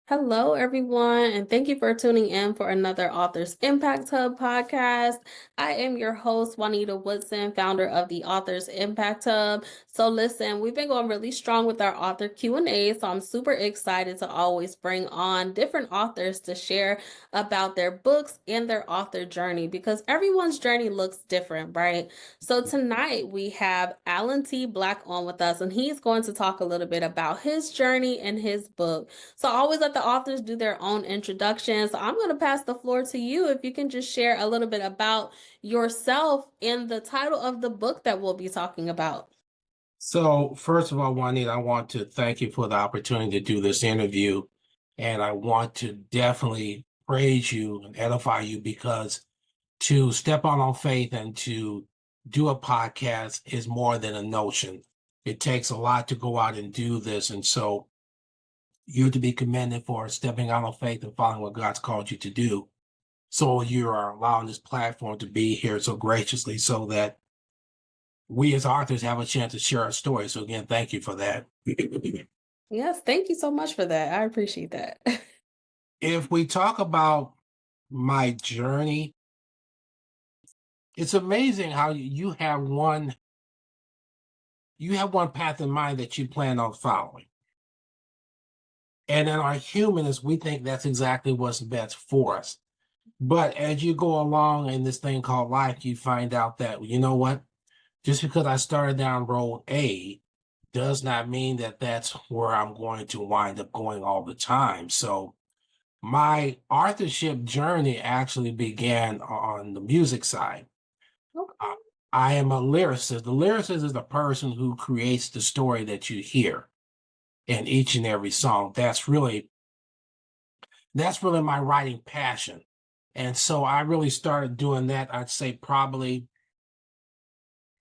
Hello, everyone, and thank you for tuning in for another Authors Impact Hub podcast. I am your host, Juanita Woodson, founder of the Authors Impact Hub. So listen, we've been going really strong with our author Q&A, so I'm super excited to always bring on different authors to share about their books and their author journey because everyone's journey looks different, right? So tonight we have Alan T. Black on with us, and he's going to talk a little bit about his journey and his book. So I always let the authors do their own introductions. So I'm going to pass the floor to you if you can just share a little bit about yourself and the title of the book that we'll be talking about. So, first of all, Juanita, I want to thank you for the opportunity to do this interview. And I want to definitely praise you and edify you because to step out on faith and to do a podcast is more than a notion. It takes a lot to go out and do this. And so you're to be commended for stepping out on faith and following what God's called you to do. So you are allowing this platform to be here so graciously so that we as authors have a chance to share our story. So again, thank you for that. Yes, thank you so much for that. I appreciate that. If we talk about my journey, it's amazing how you have one path in mind that you plan on following. And in our humanness, we think that's exactly what's best for us. But as you go along in this thing called life, you find out that, you know what? Just because I started down road A does not mean that that's where I'm going to wind up going all the time. So my authorship journey actually began on the music side. Okay. Uh, I am a lyricist. The lyricist is the person who creates the story that you hear in each and every song. That's really my writing passion. And so I really started doing that, I'd say probably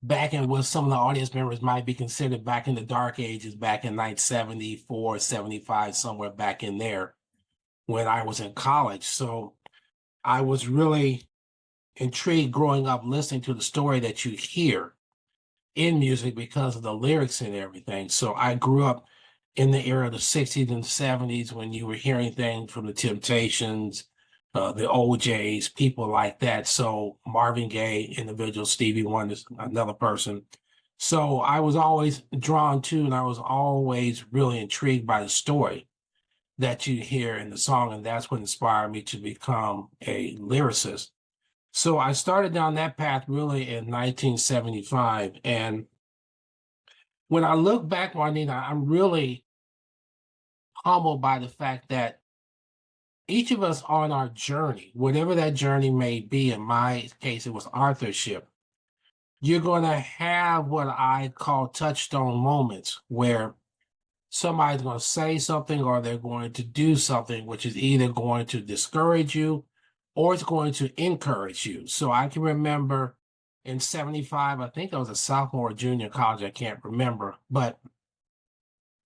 back in what some of the audience members might be considered back in the dark ages, back in 1974, 75, somewhere back in there when I was in college. So I was really intrigued growing up listening to the story that you hear in music because of the lyrics and everything. So I grew up in the era of the 60s and 70s when you were hearing things from the Temptations, the OJs, people like that. So Marvin Gaye, individual, Stevie Wonder, another person. So I was always drawn to, and I was always really intrigued by the story that you hear in the song, and that's what inspired me to become a lyricist. So I started down that path really in 1975. And when I look back, Juanita, I'm really humbled by the fact that each of us on our journey, whatever that journey may be, in my case, it was authorship, you're going to have what I call touchstone moments where somebody's going to say something or they're going to do something, which is either going to discourage you or it's going to encourage you. So I can remember in 75, I think I was a sophomore or junior in college, I can't remember, but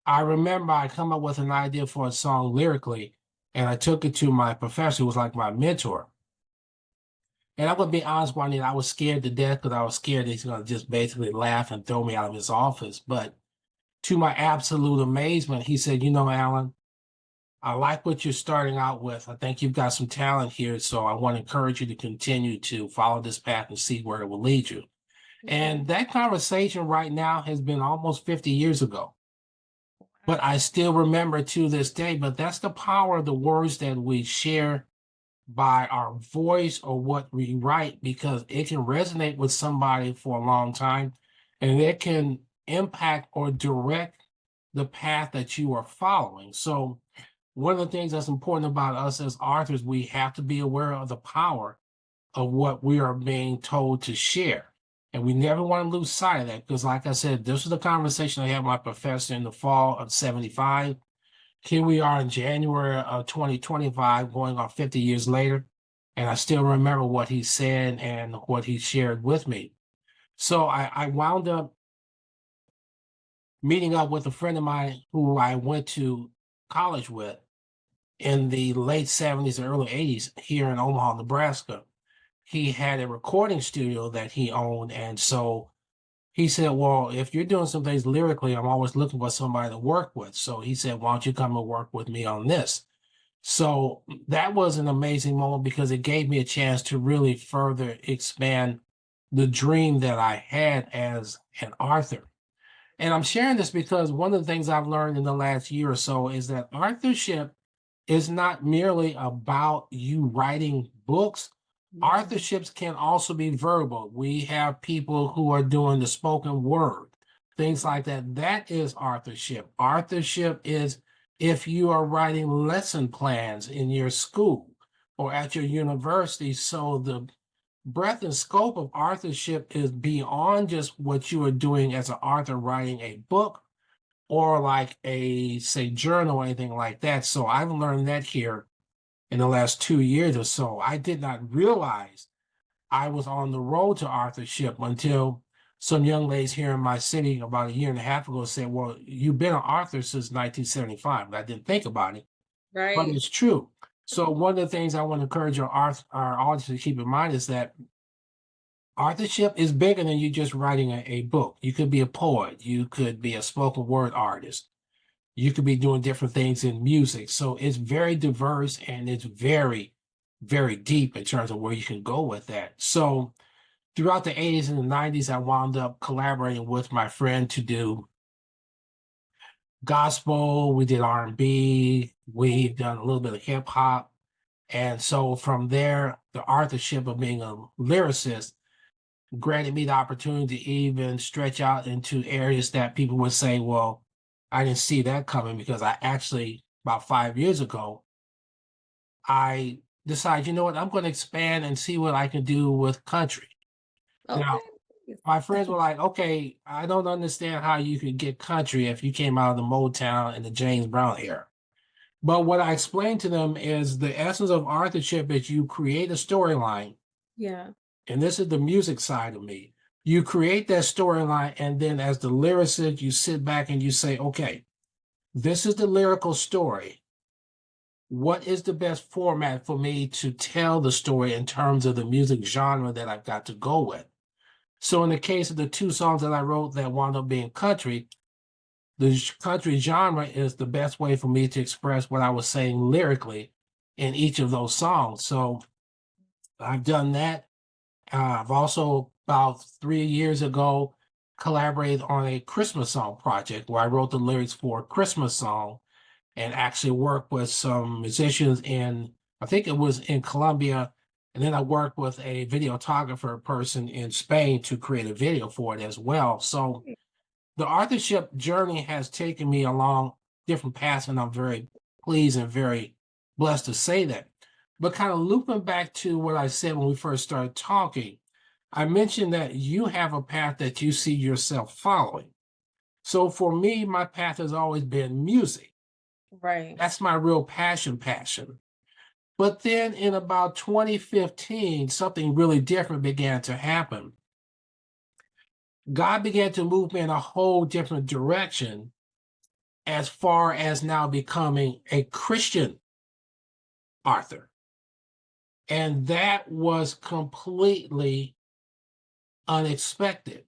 I remember I come up with an idea for a song lyrically, and I took it to my professor, who was like my mentor. And I'm gonna be honest, Juanita, I was scared to death because I was scared he's gonna just basically laugh and throw me out of his office. But to my absolute amazement, he said, "You know, Alan, I like what you're starting out with. I think you've got some talent here, so I want to encourage you to continue to follow this path and see where it will lead you." And that conversation right now has been almost 50 years ago. But I still remember to this day, but that's the power of the words that we share by our voice or what we write, because it can resonate with somebody for a long time and it can impact or direct the path that you are following. So one of the things that's important about us as authors, we have to be aware of the power of what we are being told to share. And we never want to lose sight of that because, like I said, this was the conversation I had with my professor in the fall of 75. Here we are in January of 2025, going on 50 years later. And I still remember what he said and what he shared with me. So I wound up meeting up with a friend of mine who I went to college with in the late 70s and early 80s here in Omaha, Nebraska. He had a recording studio that he owned. And so he said, well, if you're doing some things lyrically, I'm always looking for somebody to work with. So he said, why don't you come and work with me on this? So that was an amazing moment because it gave me a chance to really further expand the dream that I had as an author. And I'm sharing this because one of the things I've learned in the last year or so is that authorship is not merely about you writing books. Yeah. Authorships can also be verbal. We have people who are doing the spoken word, things like that. That is authorship. Authorship is if you are writing lesson plans in your school or at your university. So the breadth and scope of authorship is beyond just what you are doing as an author writing a book or like a, say, journal or anything like that. So I've learned that here in the last 2 years or so. I did not realize I was on the road to authorship until some young ladies here in my city about a year and a half ago said, well, you've been an author since 1975. I didn't think about it, but Right. it's true. So one of the things I want to encourage our audience to keep in mind is that authorship is bigger than you just writing a book. You could be a poet. You could be a spoken word artist. You could be doing different things in music. So it's very diverse and it's very, very deep in terms of where you can go with that. So throughout the 80s and the 90s, I wound up collaborating with my friend to do gospel. We did R&B. We've done a little bit of hip hop. And so from there, the authorship of being a lyricist granted me the opportunity to even stretch out into areas that people would say, well, I didn't see that coming because I actually, about 5 years ago, I decided, you know what, I'm going to expand and see what I can do with country. Okay. Now, my friends were like, okay, I don't understand how you could get country if you came out of the Motown and the James Brown era. But what I explained to them is the essence of authorship is you create a storyline, Yeah. and this is the music side of me. You create that storyline, and then as the lyricist, you sit back and you say, okay, this is the lyrical story. What is the best format for me to tell the story in terms of the music genre that I've got to go with? So in the case of the two songs that I wrote that wound up being country, the country genre is the best way for me to express what I was saying lyrically in each of those songs. So I've done that. I've also, about 3 years ago, collaborated on a Christmas song project where I wrote the lyrics for a Christmas song and actually worked with some musicians in, I think it was in Colombia. And then I worked with a videographer person in Spain to create a video for it as well. So the authorship journey has taken me along different paths, and I'm very pleased and very blessed to say that. But kind of looping back to what I said when we first started talking, I mentioned that you have a path that you see yourself following. So for me, my path has always been music. Right. That's my real passion. But then in about 2015, something really different began to happen. God began to move me in a whole different direction as far as now becoming a Christian author. And that was completely unexpected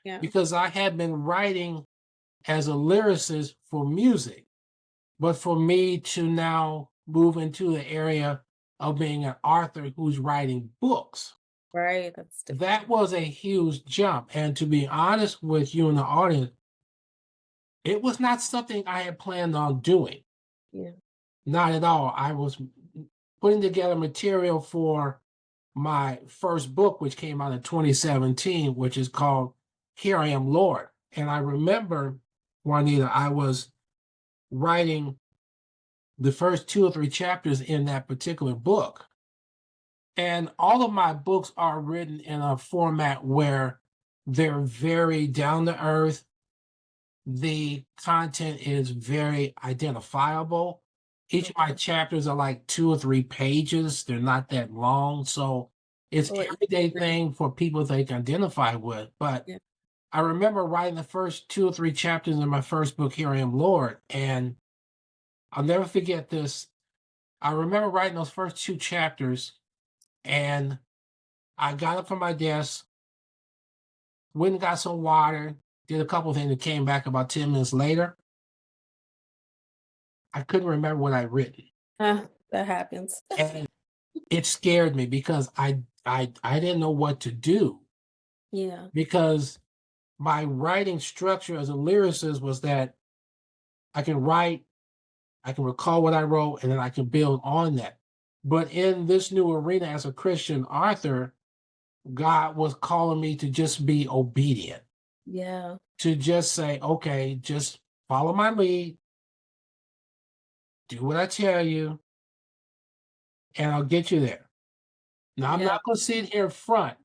Yeah. because I had been writing as a lyricist for music, but for me to now move into the area of being an author who's writing books, Right. That's that different. was a huge jump. And to be honest with you in the audience, it was not something I had planned on doing. Yeah. Not at all. I was putting together material for my first book, which came out in 2017, which is called Here I Am, Lord. And I remember, Juanita, I was writing the first 2 or 3 chapters in that particular book. And all of my books are written in a format where they're very down to earth. The content is very identifiable. Each of my Okay. chapters are like 2 or 3 pages. They're not that long. So it's So everyday thing for people they can identify with. But yeah. I remember writing the first 2 or 3 chapters in my first book, Here I Am, Lord. And I'll never forget this. I remember writing those first 2 chapters, and I got up from my desk, went and got some water, did a couple of things, and came back about 10 minutes later. I couldn't remember what I'd written. That happens. And it scared me because I didn't know what to do, Yeah. because my writing structure as a lyricist was that I can write, I can recall what I wrote, and then I can build on that. But in this new arena as a Christian author, God was calling me to just be obedient, Yeah. to just say, okay, just follow my lead, do what I tell you, and I'll get you there. Now, I'm Yeah. not going to sit here in front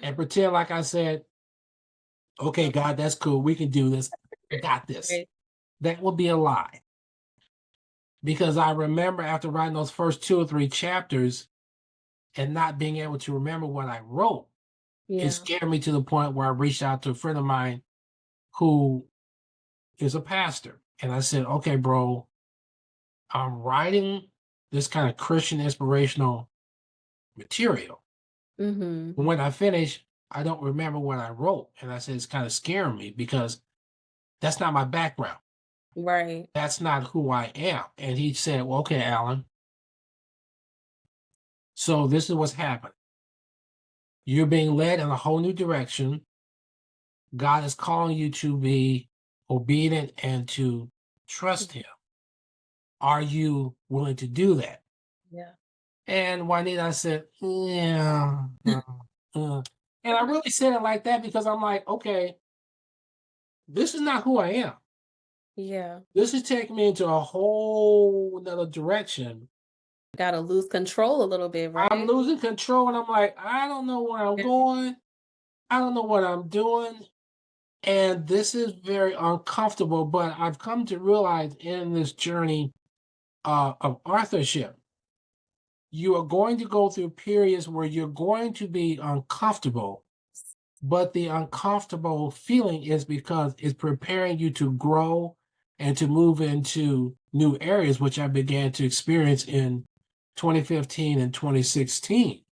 and pretend like I said, okay, God, that's cool. We can do this. I got this. Right. That would be a lie. Because I remember after writing those first 2 or 3 chapters and not being able to remember what I wrote, it Yeah. scared me to the point where I reached out to a friend of mine who is a pastor. And I said, okay, bro, I'm writing this kind of Christian inspirational material. Mm-hmm. When I finish, I don't remember what I wrote. And I said, it's kind of scaring me because that's not my background. Right. That's not who I am. And he said, well, okay, Alan. So this is what's happened. You're being led in a whole new direction. God is calling you to be obedient and to trust him. Are you willing to do that? Yeah. And Juanita said, yeah. And I really said it like that because I'm like, okay, this is not who I am. Yeah. This is taking me into a whole another direction. Gotta lose control a little bit, I'm right? losing control and I'm like, I don't know where I'm Yeah. going. I don't know what I'm doing. And this is very uncomfortable, but I've come to realize in this journey of authorship, you are going to go through periods where you're going to be uncomfortable, but the uncomfortable feeling is because it's preparing you to grow and to move into new areas, which I began to experience in 2015 and 2016.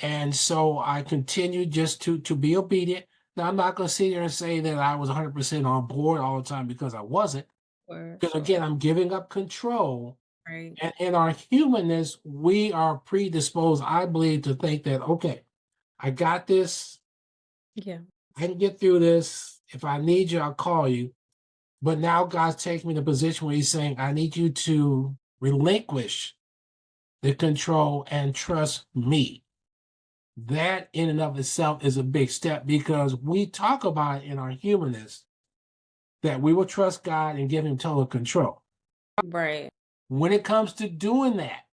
And so I continued just to be obedient. Now, I'm not going to sit here and say that I was 100% on board all the time because I wasn't. For Because again, sure. I'm giving up control. Right. And in our humanness, we are predisposed, I believe, to think that, okay, I got this. Yeah. I can get through this. If I need you, I'll call you. But now God's taking me in a position where he's saying, I need you to relinquish the control and trust me. That in and of itself is a big step because we talk about in our humanness that we will trust God and give him total control. Right. When it comes to doing that,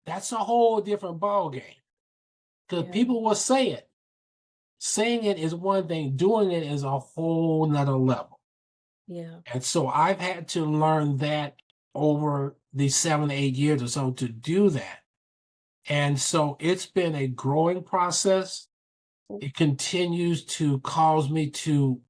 that's a whole different ball game. Because Yeah. people will say it. Saying it is one thing, doing it is a whole nother level. Yeah. And so I've had to learn that over these 7 to 8 years or so to do that. And so it's been a growing process. It continues to cause me to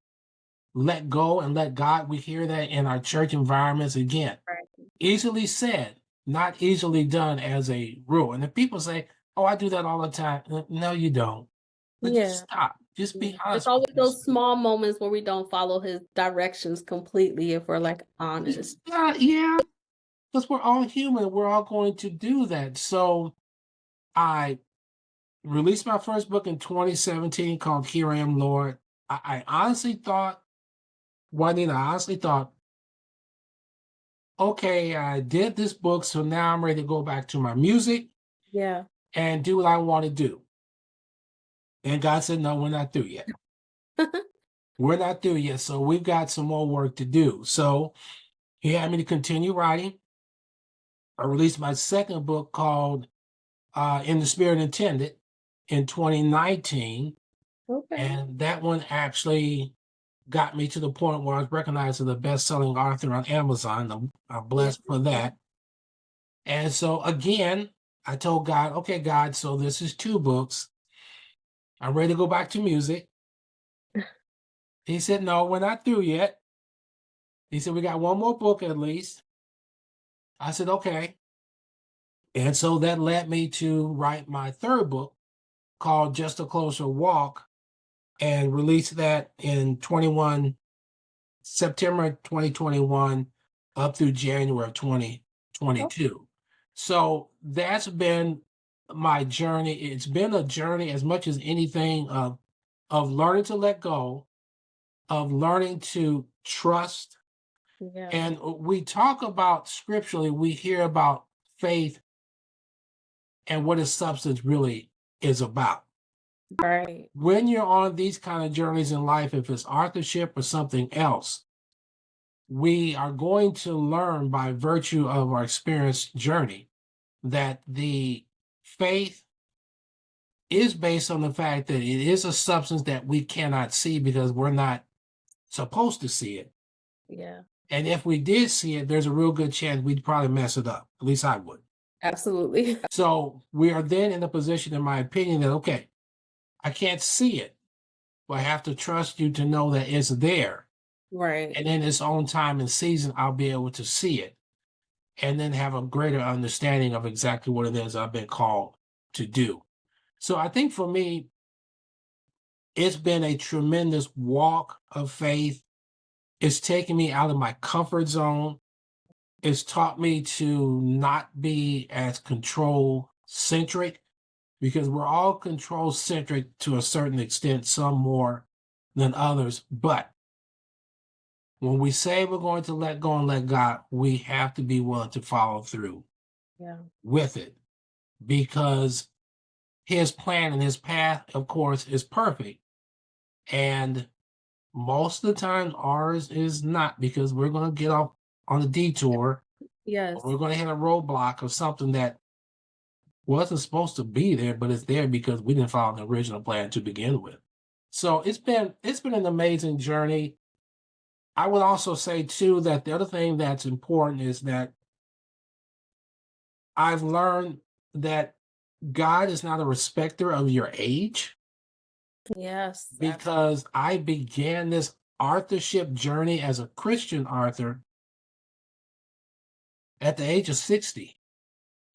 let go and let God. We hear that in our church environments again. Right. Easily said, not easily done as a rule. And if people say, oh, I do that all the time. No, you don't. But just Yeah. stop. Just Yeah. be It's honest with always yourself. those small moments where we don't follow his directions completely if we're like honest. Yeah, because we're all human. We're all going to do that. So I released my first book in 2017 called Here I Am, Lord. I honestly thought, Juanita, I honestly thought, okay, I did this book, so now I'm ready to go back to my music Yeah. and do what I want to do. And God said, no, we're not through yet. We're not through yet. So we've got some more work to do. So he had me to continue writing. I released my second book called In the Spirit Intended in 2019. Okay. And that one actually got me to the point where I was recognized as the best-selling author on Amazon. I'm Yeah. blessed for that. And so again, I told God, okay, God, so this is 2 books. I'm ready to go back to music. He said, no, we're not through yet. He said, we got one more book at least. I said, okay. And so that led me to write my third book called Just a Closer Walk and release that in September 2021 up through January of 2022. 22. So that's been my journey. It's been a journey as much as anything of learning to let go, of learning to trust. Yeah. And we talk about scripturally, we hear about faith and what its substance really is about. Right. When you're on these kind of journeys in life, if it's authorship or something else, we are going to learn by virtue of our experience journey that the faith is based on the fact that it is a substance that we cannot see because we're not supposed to see it. Yeah. And if we did see it, there's a real good chance we'd probably mess it up. At least I would. Absolutely. So we are then in a position, in my opinion, that, okay, I can't see it, but I have to trust you to know that it's there. Right. And in its own time and season, I'll be able to see it and then have a greater understanding of exactly what it is I've been called to do. So I think for me, it's been a tremendous walk of faith. It's taken me out of my comfort zone. It's taught me to not be as control centric because we're all control centric to a certain extent, some more than others. But when we say we're going to let go and let God, we have to be willing to follow through Yeah. with it because his plan and his path, of course, is perfect. And most of the time, ours is not because we're going to get off on a detour or Yes. we're going to hit a roadblock of something that wasn't supposed to be there, but it's there because we didn't follow the original plan to begin with. So it's been an amazing journey. I would also say too that the other thing that's important is that I've learned that God is not a respecter of your age Yes. because I began this authorship journey as a Christian author at the age of 60.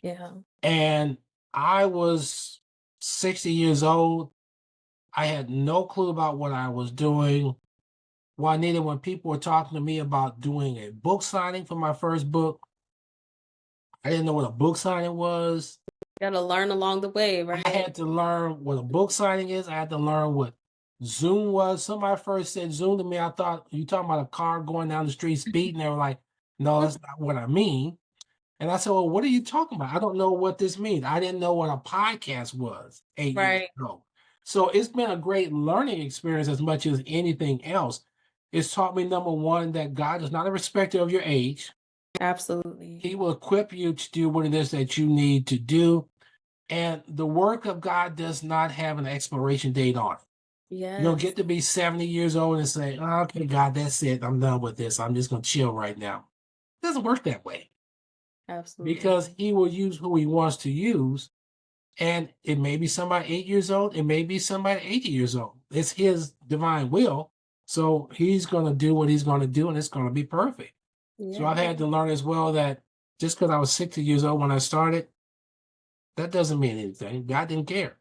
Yeah. And I was 60 years old. I had no clue about what I was doing. Juanita, when people were talking to me about doing a book signing for my first book, I didn't know what a book signing was. Got to learn along the way, I right? had to learn what a book signing is. I had to learn what Zoom was. Somebody first said Zoom to me. I thought you talking about a car going down the street speeding. They were like, no, that's not what I mean. And I said, well, what are you talking about? I don't know what this means. I didn't know what a podcast was 8 years Right. ago. So it's been a great learning experience as much as anything else. It's taught me, number one, that God is not a respecter of your age. Absolutely. He will equip you to do what it is that you need to do. And the work of God does not have an expiration date on it. You don't Yes. get to be 70 years old and say, oh, okay, God, that's it. I'm done with this. I'm just going to chill right now. It doesn't work that way Absolutely. because he will use who he wants to use. And it may be somebody 8 years old. It may be somebody 80 years old. It's his divine will. So he's going to do what he's going to do, and it's going to be perfect. So I've Yeah. had to learn as well that just because I was 60 years old when I started, that doesn't mean anything. God didn't care.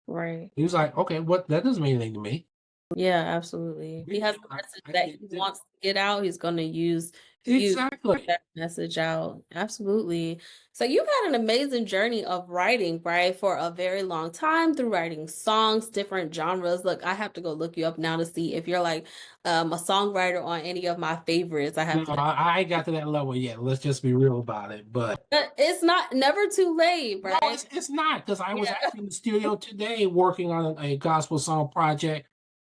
Right. He was like, okay, what? That doesn't mean anything to me. Yeah, absolutely. If he has a message that he wants to get out, he's going to use you to get Exactly. that message out. Absolutely. So you've had an amazing journey of writing, right? For a very long time through writing songs, different genres. Look, I have to go look you up now to see if you're like a songwriter on any of my favorites. I No, have to, I ain't got to that level yet. Let's just be real about it. But but it's not never too late, no, right? it's not because I was Yeah. actually in the studio today working on a gospel song project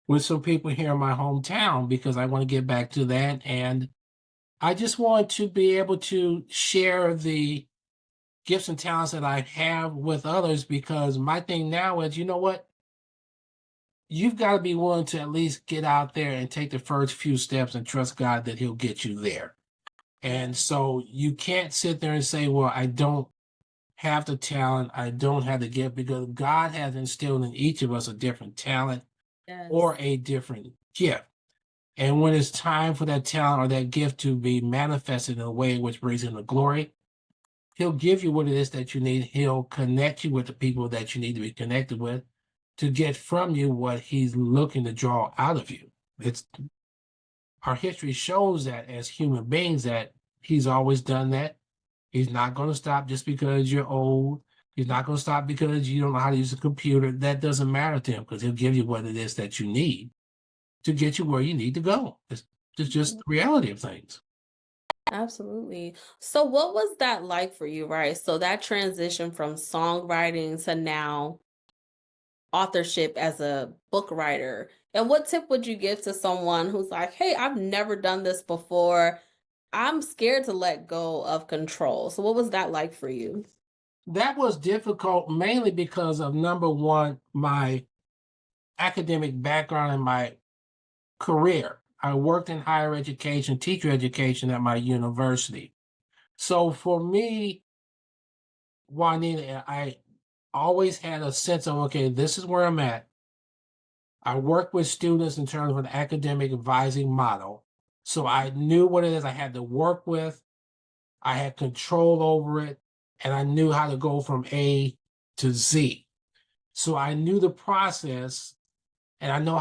with some people here in my hometown because I want to get back to that. And I just want to be able to share the gifts and talents that I have with others because my thing now is, you know what? You've got to be willing to at least get out there and take the first few steps and trust God that He'll get you there. Yeah. And so you can't sit there and say, well, I don't have the talent, I don't have the gift, because God has instilled in each of us a different talent Yes. or a different gift. And when it's time for that talent or that gift to be manifested in a way which brings Him the glory, He'll give you what it is that you need. He'll connect you with the people that you need to be connected with to get from you what He's looking to draw out of you. It's our history shows that as human beings that He's always done that. He's not going to stop just because you're old. He's not going to stop because you don't know how to use a computer. That doesn't matter to him because he'll give you what it is that you need to get you where you need to go. It's just the reality of things. Absolutely. So what was that like for you, right? So that transition from songwriting to now authorship as a book writer. And what tip would you give to someone who's like, "Hey, I've never done this before. I'm scared to let go of control." So what was that like for you? That was difficult mainly because of number one, my academic background and my career. I worked in higher education, teacher education at my university. So for me, Juanita, I always had a sense of, okay, this is where I'm at. I work with students in terms of an academic advising model. So I knew what it is I had to work with. I had control over it, and I knew how to go from A to Z. So I knew the process, and I knew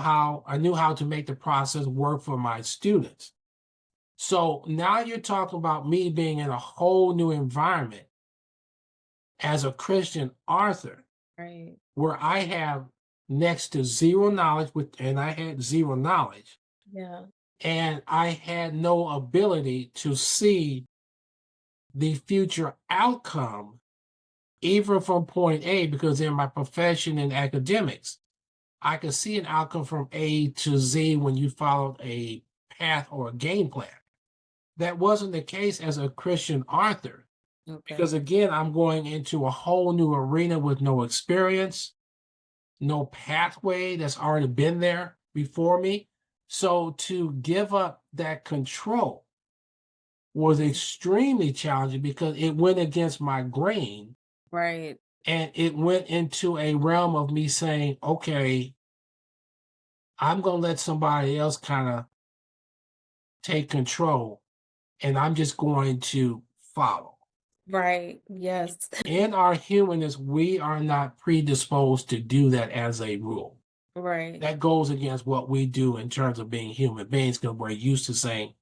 how to make the process work for my students. So now you're talking about me being in a whole new environment as a Christian author, Right. where I have next to zero knowledge, and I had zero knowledge, Yeah. and I had no ability to see the future outcome, even from point A, because in my profession in academics, I could see an outcome from A to Z when you followed a path or a game plan. That wasn't the case as a Christian author, Okay. because again, I'm going into a whole new arena with no experience, no pathway that's already been there before me. So to give up that control was extremely challenging because it went against my grain, Right. and it went into a realm of me saying, okay, I'm going to let somebody else kind of take control and I'm just going to follow. Right. Yes. In our humanness, we are not predisposed to do that as a rule. Right. That goes against what we do in terms of being human beings because we're used to saying,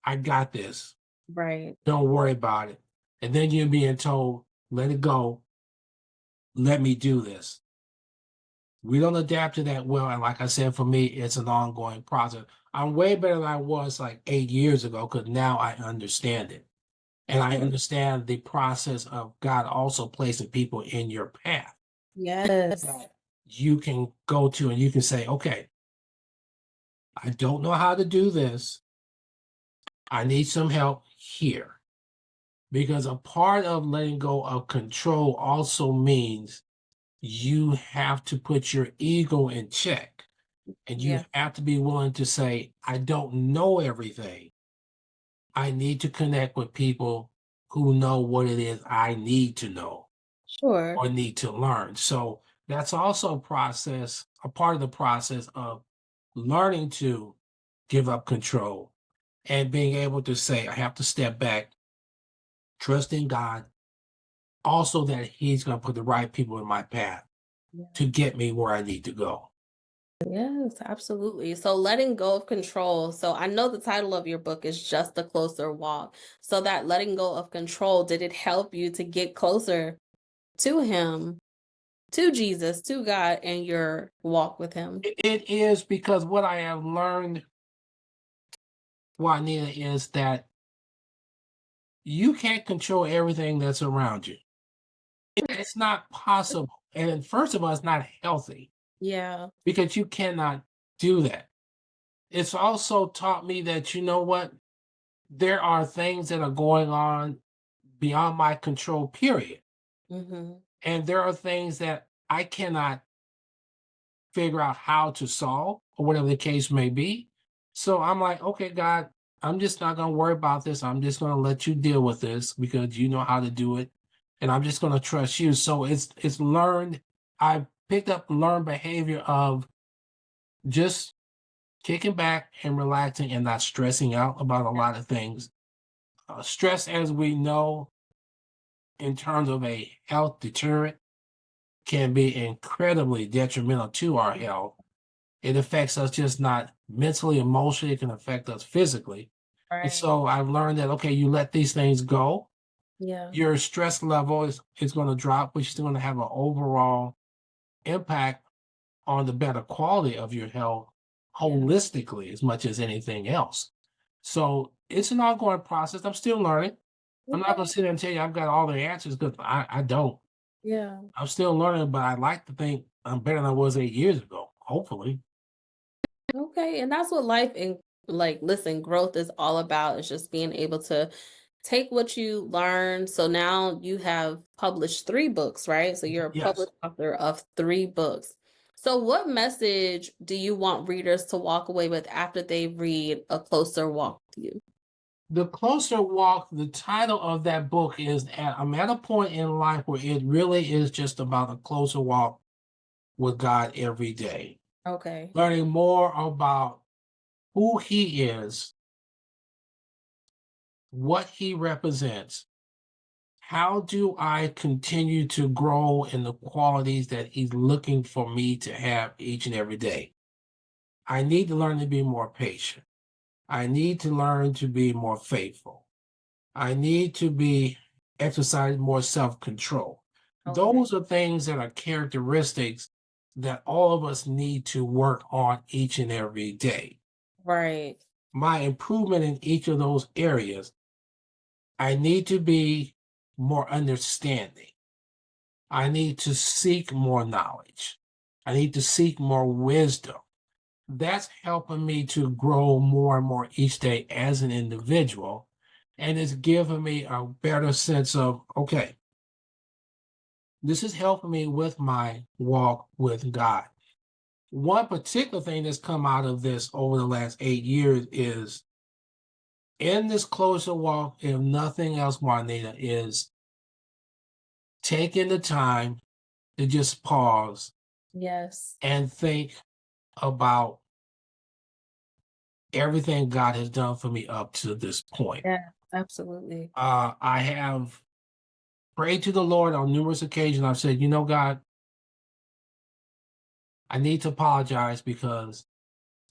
I got this. Right. Don't worry about it. And then you're being told, let it go. Let me do this. We don't adapt to that well. And like I said, for me, it's an ongoing process. I'm way better than I was like 8 years ago because now I understand it. And I Sure. understand the process of God also placing people in your path Yes. that you can go to and you can say, okay, I don't know how to do this. I need some help here. Because a part of letting go of control also means you have to put your ego in check and you Yeah. have to be willing to say, I don't know everything. I need to connect with people who know what it is I need to know Sure. or need to learn. So that's also a part of the process of learning to give up control and being able to say, I have to step back, trust in God, also that He's going to put the right people in my path Yeah. to get me where I need to go. Yes, absolutely. So letting go of control. So I know the title of your book is Just a Closer Walk. So that letting go of control, did it help you to get closer to him, to Jesus, to God, and your walk with him? It is because what I have learned, Juanita, is that you can't control everything that's around you. It's not possible. And first of all, it's not healthy Yeah. because you cannot do that. It's also taught me that, you know what? There are things that are going on beyond my control, period. Hmm. And there are things that I cannot figure out how to solve or whatever the case may be. So I'm like, okay, God, I'm just not going to worry about this. I'm just going to let you deal with this because you know how to do it. And I'm just going to trust you. So it's learned. I picked up learned behavior of just kicking back and relaxing and not stressing out about a lot of things. Stress, as we know, in terms of a health deterrent, can be incredibly detrimental to our health. It affects us just not mentally, emotionally, it can affect us physically. And Right. so I've learned that, okay, you let these things go Yeah. your stress level is going to drop, which is going to have an overall impact on the better quality of your health Yeah. holistically as much as anything else. So it's an ongoing process. I'm still learning. I'm not going Okay. to sit there and tell you I've got all the answers because I don't. Yeah. I'm still learning, but I like to think I'm better than I was 8 years ago, hopefully. Okay. And that's what life and like listen, growth is all about. It's just being able to take what you learn. So now you have published 3 books, right? So you're a Yes. published author of 3 books. So what message do you want readers to walk away with after they read A Closer Walk with You? The Closer Walk, the title of that book is I'm at a point in life where it really is just about a closer walk with God every day. Okay. Learning more about who He is, what He represents. How do I continue to grow in the qualities that He's looking for me to have each and every day? I need to learn to be more patient. I need to learn to be more faithful. I need to be exercise more self-control. Okay. Those are things that are characteristics that all of us need to work on each and every day. Right. My improvement in each of those areas, I need to be more understanding. I need to seek more knowledge. I need to seek more wisdom. That's helping me to grow more and more each day as an individual. And it's giving me a better sense of, okay, this is helping me with my walk with God. One particular thing that's come out of this over the last 8 years is in this closer walk, if nothing else, Juanita, is taking the time to just pause Yes. and think about everything God has done for me up to this point. Yeah, absolutely. I have prayed to the Lord on numerous occasions. I've said, you know, God, I need to apologize because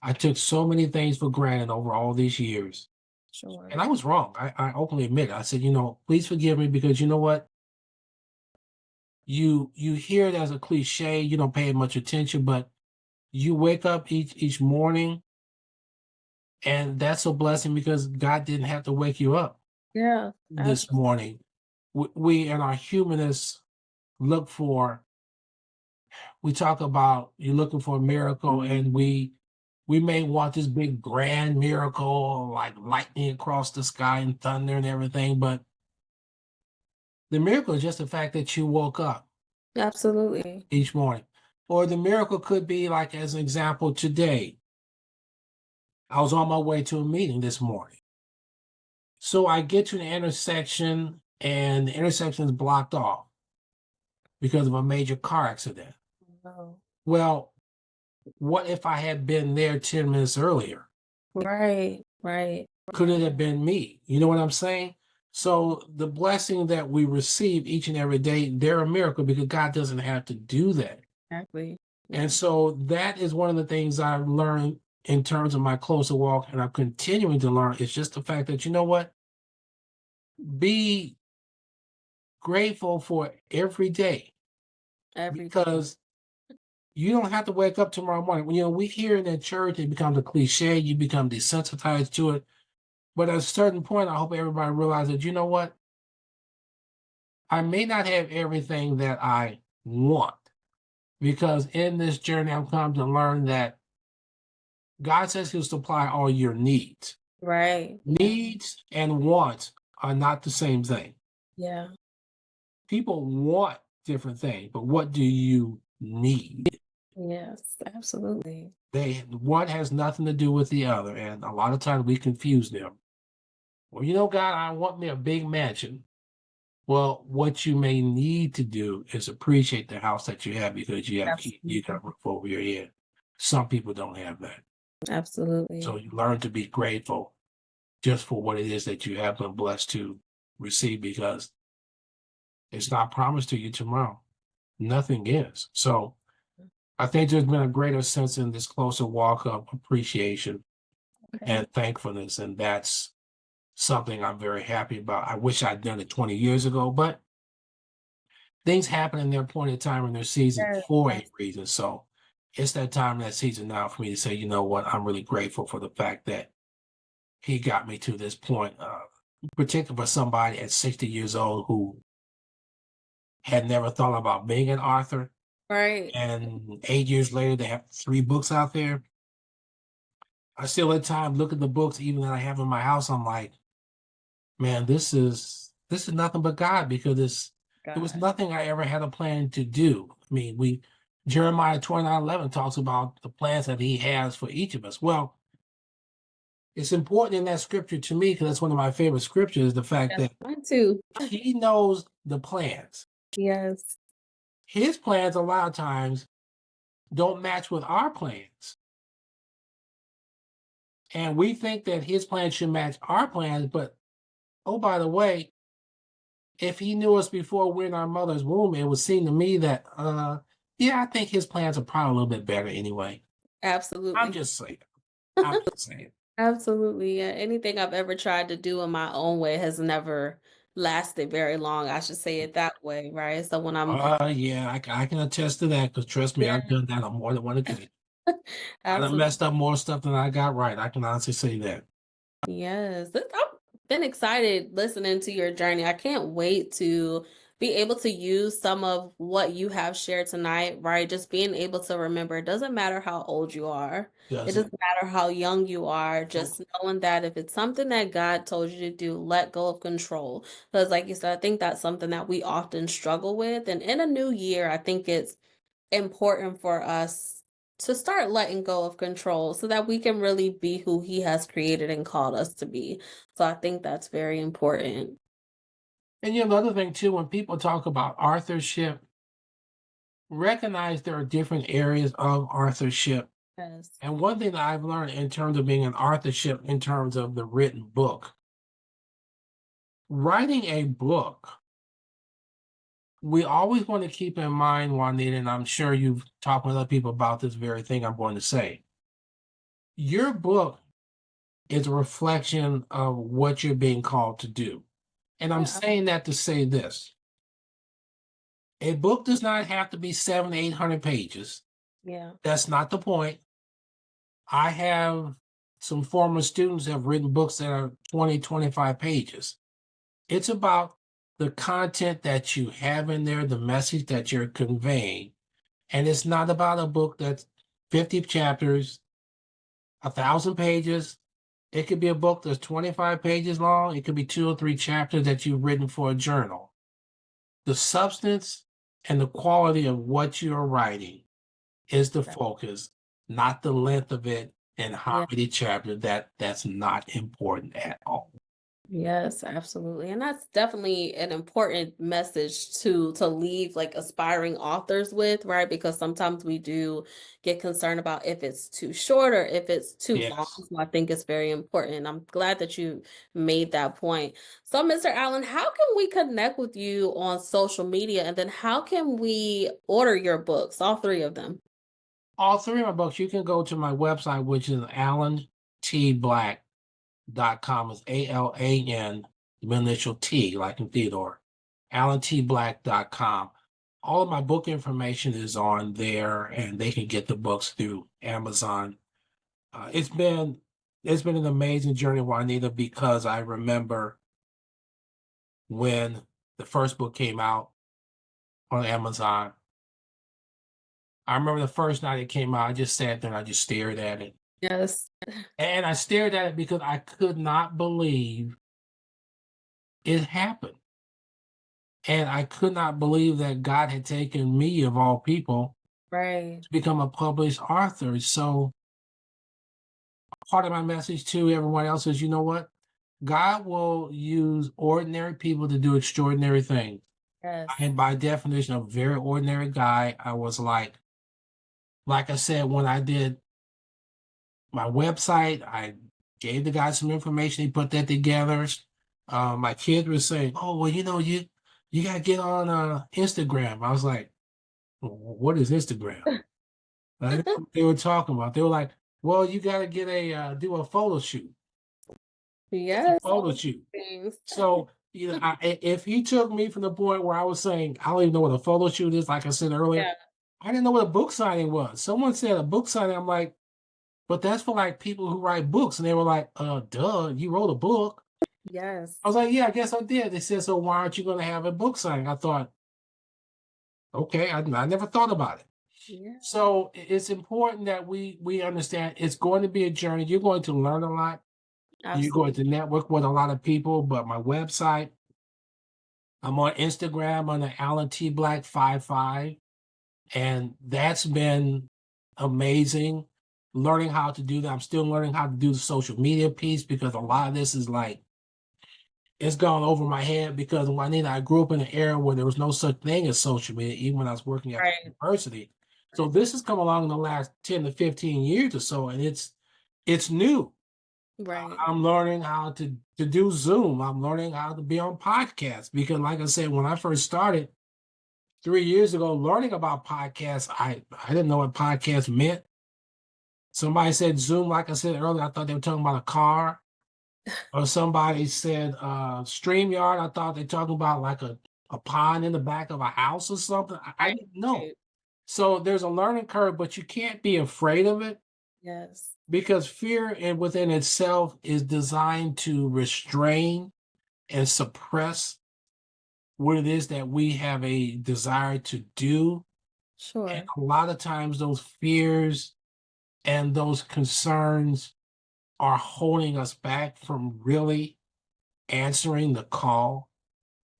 I took so many things for granted over all these years. Sure. And I was wrong. I openly admit it. I said, you know, please forgive me because you know what? You hear it as a cliche, you don't pay much attention, but you wake up each morning and that's a blessing because God didn't have to wake you up Yeah, this absolutely. morning. We in our humanists look for, we talk about you're looking for a miracle, and we may want this big grand miracle like lightning across the sky and thunder and everything, but the miracle is just the fact that you woke up Absolutely. each morning. Or the miracle could be like, as an example, today, I was on my way to a meeting this morning. So I get to the intersection and the intersection is blocked off because of a major car accident. Wow. Well, what if I had been there 10 minutes earlier? Right, right. Could it Yeah, have been me? You know what I'm saying? So the blessing that we receive each and every day, they're a miracle because God doesn't have to do that. exactly. And Yeah. so that is one of the things I've learned in terms of my closer walk, and I'm continuing to learn. It's just the fact that, you know what? Be grateful for every day Every day. because you don't have to wake up tomorrow morning. You know, we hear it in church, it becomes a cliche, you become desensitized to it. But at a certain point, I hope everybody realizes, you know what? I may not have everything that I want because in this journey, I've come to learn that God says He'll supply all your needs. Right. Yeah. Needs and wants are not the same thing. Yeah. People want different things, but what do you need? Yes, absolutely. One has nothing to do with the other, and a lot of times we confuse them. Well, you know, God, I want me a big mansion. Well, what you may need to do is appreciate the house that you have because you Absolutely. got a roof over your head. Some people don't have that. So Absolutely. you learn to be grateful just for what it is that you have been blessed to receive because it's not promised to you tomorrow. Nothing is. So I think there's been a greater sense in this closer walk of appreciation Okay. and thankfulness. And that's something I'm very happy about. I wish I'd done it 20 years ago, but things happen in their appointed time in their season Yes, for a reason. So it's that time in that season now for me to say, you know what, I'm really grateful for the fact that he got me to this point, particularly for somebody at 60 years old who had never thought about being an author. right. And 8 years later, they have 3 books out there. I still at times look at the books even that I have in my house. I'm like, man, this is nothing but God, because it was God. nothing I ever had a plan to do. I mean, Jeremiah 29:11 talks about the plans that he has for each of us. Well, it's important in that scripture to me, because that's one of my favorite scriptures, the fact Yes, that mine too. he knows the plans. Yes, His plans a lot of times don't match with our plans. And we think that his plans should match our plans, but oh, by the way, if he knew us before we're in our mother's womb, it would seem to me that yeah, I think his plans are probably a little bit better anyway. I'm absolutely. just saying. I'm just saying. Absolutely. Yeah. Anything I've ever tried to do in my own way has never lasted very long. I should say it that way, right? So when I'm, Yeah, I can attest to that, because trust me, yeah, I've done that on more than one occasion. I done absolutely. messed up more stuff than I got right. I can honestly say that. Yes, I've been excited listening to your journey. I can't wait to be able to use some of what you have shared tonight, right? Just being able to remember it doesn't matter how old you are, it Does it? doesn't matter how young you are, Nope. just knowing that if it's something that God told you to do, let go of control. Because, like you said, I think that's something that we often struggle with. And in a new year, I think it's important for us to start letting go of control so that we can really be who he has created and called us to be. So I think that's very important. And you know, the other thing too, when people talk about authorship, recognize there are different areas of authorship. Yes. And one thing that I've learned in terms of being an authorship, in terms of the written book, writing a book, we always want to keep in mind, Juanita, and I'm sure you've talked with other people about this very thing I'm going to say. Your book is a reflection of what you're being called to do. And I'm Yeah. saying that to say this: a book does not have to be 700, 800 pages. Yeah. That's not the point. I have some former students that have written books that are 20, 25 pages. It's about the content that you have in there, the message that you're conveying. And it's not about a book that's 50 chapters, 1,000 pages. It could be a book that's 25 pages long. It could be 2 or 3 chapters that you've written for a journal. The substance and the quality of what you're writing is the focus, not the length of it and how Yeah. many chapters. That's not important at all. Yes, absolutely. And that's definitely an important message to leave like aspiring authors with, right? Because sometimes we do get concerned about if it's too short or if it's too long. Yes. So I think it's very important. I'm glad that you made that point. So, Mr. Allen, how can we connect with you on social media? And then how can we order your books, all three of them? All 3 of my books, you can go to my website, which is alantblack.com. It's ALAN, the initial T, like in Theodore, alantblack.com. All of my book information is on there, and they can get the books through Amazon. Uh, it's been it's been an amazing journey, Juanita, because I remember when the first book came out on Amazon. I remember the first night it came out, I just sat there and I just stared at it. Yes. And I stared at it because I could not believe it happened. And I could not believe that God had taken me, of all people, Right. to become a published author. So part of my message to everyone else is, you know what? God will use ordinary people to do extraordinary things. I Yes. am by definition a very ordinary guy. I was like I said, when I did my website, I gave the guy some information. He put that together. My kids were saying, "Oh, well, you know, you gotta get on Instagram." I was like, "What is Instagram?" I didn't know what they were talking about. They were like, "Well, you gotta get a do a photo shoot." It's a Yes, all photo of shoot. these things. So, if he took me from the point where I was saying, I don't even know what a photo shoot is, like I said earlier, Yeah. I didn't know what a book signing was. Someone said a book signing. I'm like, but that's for like people who write books. And they were like, duh, you wrote a book. Yes. I was like, yeah, I guess I did. They said, so why aren't you going to have a book signing? I thought, okay, I never thought about it. Yeah. So it's important that we understand it's going to be a journey. You're going to learn a lot. You're going Absolutely. to network with a lot of people. But my website, I'm on Instagram under Alan T Black 55, and that's been amazing. Learning how to do that. I'm still learning how to do the social media piece because a lot of this is like it's gone over my head because Juanita, I grew up in an era where there was no such thing as social media, even when I was working at the Right. university. So this has come along in the last 10 to 15 years or so, and it's new. Right. I'm learning how to do Zoom. I'm learning how to be on podcasts because, like I said, when I first started 3 years ago, learning about podcasts, I didn't know what podcasts meant. Somebody said Zoom, like I said earlier, I thought they were talking about a car. Or somebody said StreamYard. I thought they talking about like a pond in the back of a house or something. I Right. didn't know. Right. So there's a learning curve, but you can't be afraid of it Yes. because fear and within itself is designed to restrain and suppress what it is that we have a desire to do. And Sure. a lot of times those fears and those concerns are holding us back from really answering the call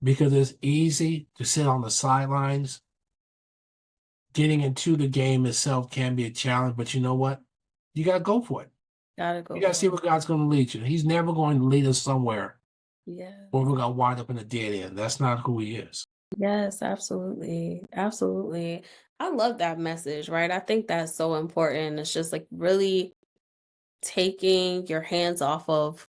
because it's easy to sit on the sidelines. Getting into the game itself can be a challenge, but you know what? You got to go for it. Gotta You go got to for see it. where God's going to lead you. He's never going to lead us somewhere Yeah. where we're going to wind up in a dead end. That's not who he is. Yes, absolutely. Absolutely. I love that message, right? I think that's so important. It's just like really taking your hands off of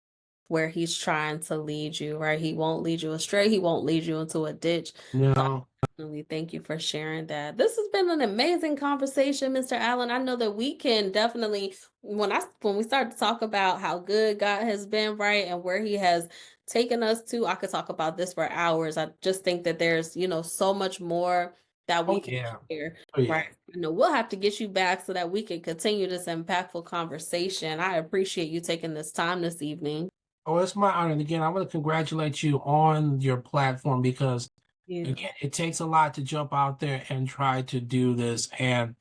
where he's trying to lead you, right? He won't lead you astray. He won't lead you into a ditch. So No. definitely thank you for sharing that. This has been an amazing conversation, Mr. Allen. I know that we can definitely when we start to talk about how good God has been, right, and where he has taken us to, I could talk about this for hours. I just think that there's, so much more that we Oh, can yeah. share, Oh, right? yeah. We'll have to get you back so that we can continue this impactful conversation. I appreciate you taking this time this evening. Oh, it's my honor. And again, I want to congratulate you on your platform because, You. again, it takes a lot to jump out there and try to do this and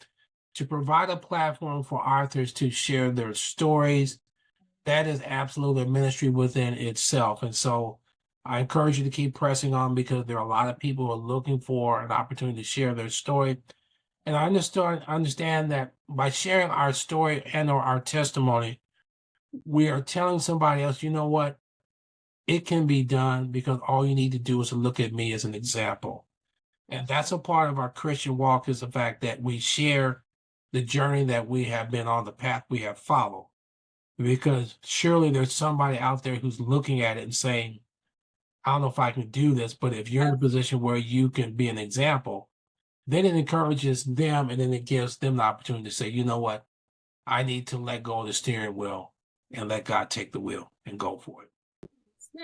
to provide a platform for authors to share their stories. That is absolutely a ministry within itself. And so I encourage you to keep pressing on because there are a lot of people who are looking for an opportunity to share their story. And I understand that by sharing our story and or our testimony, we are telling somebody else, you know what, it can be done because all you need to do is to look at me as an example. And that's a part of our Christian walk is the fact that we share the journey that we have been on, the path we have followed. Because surely there's somebody out there who's looking at it and saying, I don't know if I can do this, but if you're in a position where you can be an example, then it encourages them and then it gives them the opportunity to say, you know what, I need to let go of the steering wheel and let God take the wheel and go for it.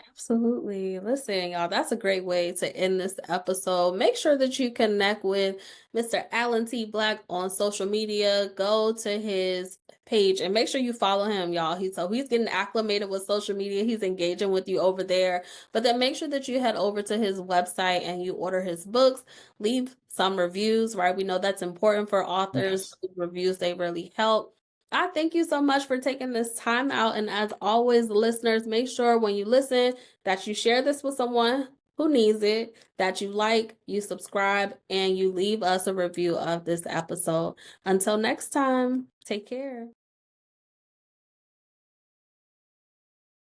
Absolutely. Listen, y'all, that's a great way to end this episode. Make sure that you connect with Mr. Alan T. Black on social media. Go to his page and make sure you follow him, y'all. He's getting acclimated with social media. He's engaging with you over there. But then make sure that you head over to his website and you order his books. Leave some reviews, right? We know that's important for authors. Yes. Those reviews, they really help. I thank you so much for taking this time out. And as always, listeners, make sure when you listen that you share this with someone who needs it, that you like, you subscribe, and you leave us a review of this episode. Until next time, take care.